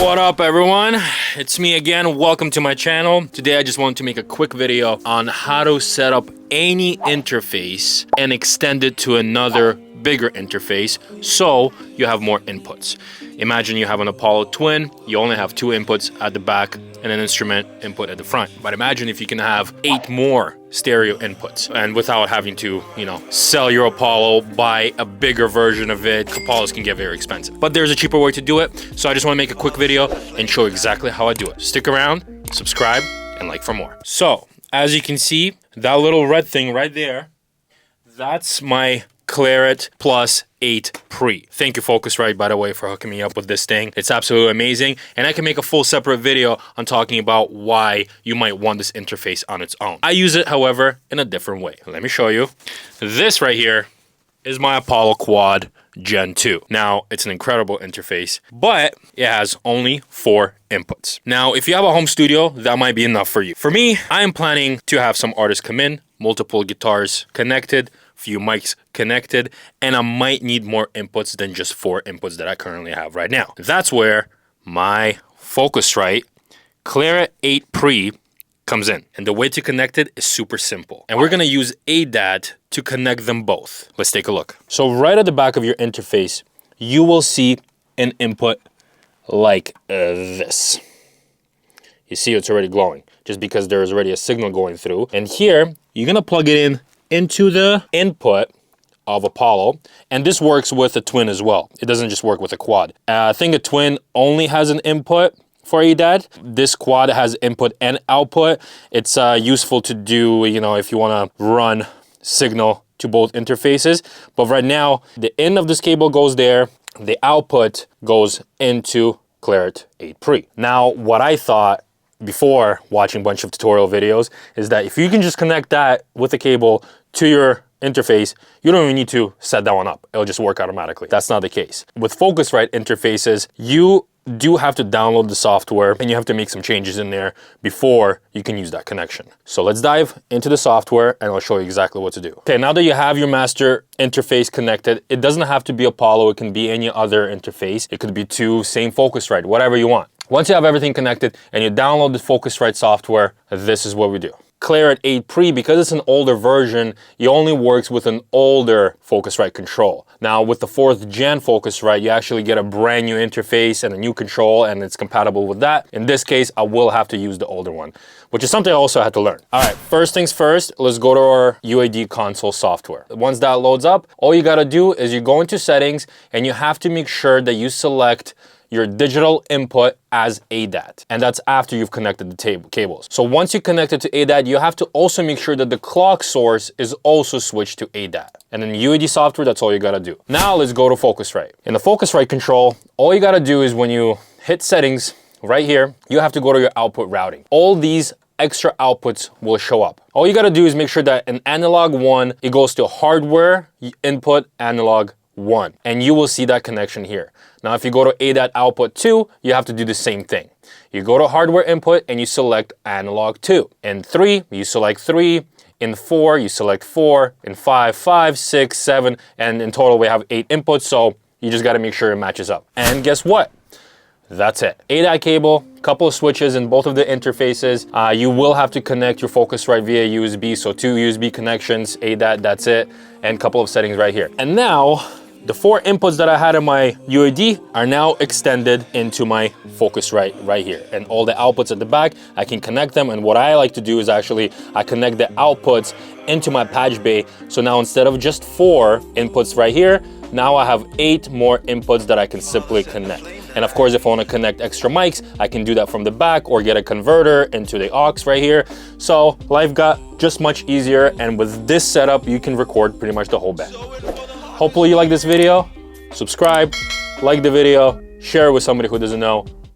What up everyone, it's me again. Welcome to my channel. Today I just wanted to make a quick video on how to set up any interface and extend it to another bigger interface so you have more inputs. Imagine you have an Apollo Twin, you only have 2 inputs at the back and an instrument input at the front. But imagine if you can have 8 more stereo inputs and without having to, sell your Apollo, buy a bigger version of it. Apollos can get very expensive. But there's a cheaper way to do it. So I just want to make a quick video and show exactly how I do it. Stick around, subscribe, and like for more. So as you can see, that little red thing right there, that's my Clarett 8Pre. Thank you Focusrite, by the way, for hooking me up with this thing. It's absolutely amazing, and I can make a full separate video on talking about why you might want this interface on its own. I use it, however, in a different way. Let me show you. This right here is my Apollo Quad Gen 2. Now, it's an incredible interface, but it has only 4 inputs. Now, if you have a home studio, that might be enough for you. For me, I am planning to have some artists come in, multiple guitars connected, few mics connected, and I might need more inputs than just 4 inputs that I currently have right now. That's where my Focusrite Clarett 8Pre comes in. And the way to connect it is super simple. And we're gonna use ADAT to connect them both. Let's take a look. So right at the back of your interface, you will see an input like this. You see it's already glowing, just because there's already a signal going through. And here, you're gonna plug it in into the input of Apollo, and this works with a Twin as well. It doesn't just work with a Quad. I think a Twin only has an input for ADAT. This Quad has input and output. It's useful to do, if you want to run signal to both interfaces. But right now, the end of this cable goes there. The output goes into Clarett 8Pre. Now, what I thought before watching a bunch of tutorial videos is that if you can just connect that with a cable to your interface, you don't even need to set that one up. It'll just work automatically. That's not the case. With Focusrite interfaces, you do have to download the software and you have to make some changes in there before you can use that connection. So let's dive into the software and I'll show you exactly what to do. Okay, now that you have your master interface connected, it doesn't have to be Apollo, it can be any other interface. It could be 2, same Focusrite, whatever you want. Once you have everything connected and you download the Focusrite software, this is what we do. Clarett 8Pre, because it's an older version, it only works with an older Focusrite control. Now with the 4th gen Focusrite, you actually get a brand new interface and a new control, and it's compatible with that. In this case, I will have to use the older one, which is something I also had to learn. All right, first things first, let's go to our UAD console software. Once that loads up, all you gotta do is you go into settings and you have to make sure that you select your digital input as ADAT. And that's after you've connected the cables. So once you connect it to ADAT, you have to also make sure that the clock source is also switched to ADAT. And in UAD software, that's all you gotta do. Now let's go to Focusrite. In the Focusrite control, all you gotta do is when you hit settings right here, you have to go to your output routing. All these extra outputs will show up. All you gotta do is make sure that an analog 1, it goes to hardware input analog 1, and you will see that connection here. Now, if you go to ADAT output 2, you have to do the same thing. You go to hardware input and you select analog 2. In 3, you select 3. In 4, you select 4. In 5, 5, 6, 7, and in total we have 8 inputs, so you just gotta make sure it matches up. And guess what? That's it. ADAT cable, couple of switches in both of the interfaces. You will have to connect your Focusrite via USB, so 2 USB connections, ADAT, that's it, and a couple of settings right here. And now, the 4 inputs that I had in my UAD are now extended into my Focusrite right here. And all the outputs at the back, I can connect them. And what I like to do is actually, I connect the outputs into my patch bay. So now instead of just 4 inputs right here, now I have 8 more inputs that I can simply connect. And of course, if I want to connect extra mics, I can do that from the back or get a converter into the aux right here. So life got just much easier. And with this setup, you can record pretty much the whole band. Hopefully you like this video. Subscribe, like the video, share it with somebody who doesn't know.